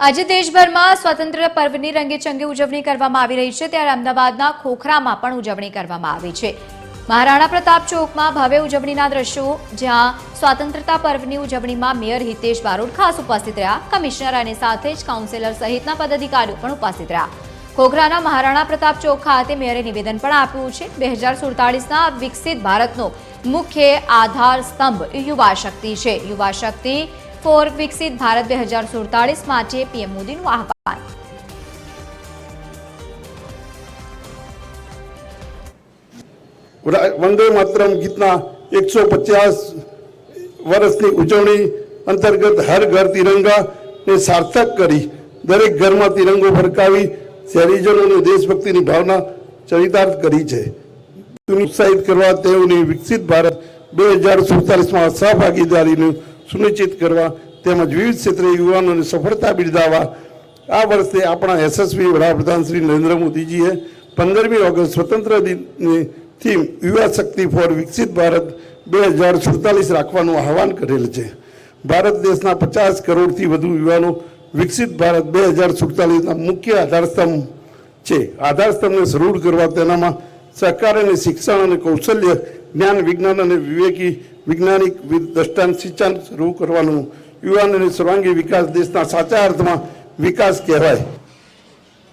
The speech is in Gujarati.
આજે દેશભરમાં સ્વાતંત્ર્ય પર્વની રંગેચંગે ઉજવણી કરવામાં આવી રહી છે, ત્યારે અમદાવાદના ખોખરામાં પણ ઉજવણી કરવામાં આવી છે। મહારાણા પ્રતાપ ચોકમાં ભવ્ય ઉજવણીના દ્રશ્યો, જ્યાં સ્વાતંત્ર્યતા પર્વની ઉજવણીમાં મેયર હિતેશ બારોટ ખાસ ઉપસ્થિત રહ્યા, કમિશનર અને સાથે જ કાઉન્સિલર સહિતના પદાધિકારીઓ પણ ઉપસ્થિત રહ્યા। ખોખરાના મહારાણા પ્રતાપ ચોક ખાતે મેયરે નિવેદન પણ આપ્યું છે। 2047ના વિકસિત ભારતનો મુખ્ય આધાર સ્તંભ યુવા શક્તિ છે। યુવા શક્તિ ફોર વિકસિત ભારત 2047 માટે પીએમ મોદીનું આહવાન। वंदे मातरम गीतना 150 वर्षની ઉજવણી અંતર્ગત હર ઘર તિરંગા ને સાર્થક કરી દરેક ઘરમાં તિરંગો ફરકાવી શહેરીજનોને દેશભક્તિની ભાવના ચરિતાર્થ કરી છે। ઉત્સાહિત કરવા તેઓની વિકસિત ભારત 2047માં સહભાગીદારીનું સુનિશ્ચિત કરવા તેમજ વિવિધ ક્ષેત્રે યુવાનોને સફળતા બિરદાવવા આ વર્ષે આપણા યશસ્વી વડાપ્રધાન શ્રી નરેન્દ્ર મોદીજીએ 15મી ઓગસ્ટ સ્વતંત્ર દિનની થીમ યુવા શક્તિ ફોર વિકસિત ભારત 2047 રાખવાનું આહવાન કરેલ છે। ભારત દેશના 50 કરોડથી વધુ યુવાનો વિકસિત ભારત 2047ના મુખ્ય આધારસ્તંભ છે। આધારસ્તંભને સરૂઢ કરવા તેનામાં સહકાર અને શિક્ષણ અને કૌશલ્ય જ્ઞાન વિજ્ઞાન અને વિવેકી વૈજ્ઞાનિક દ્રષ્ટાંત સિંચન શરૂ કરવાનું યુવાનોને સર્વાંગી વિકાસ દેશના સાચા અર્થમાં વિકાસ કહેવાય।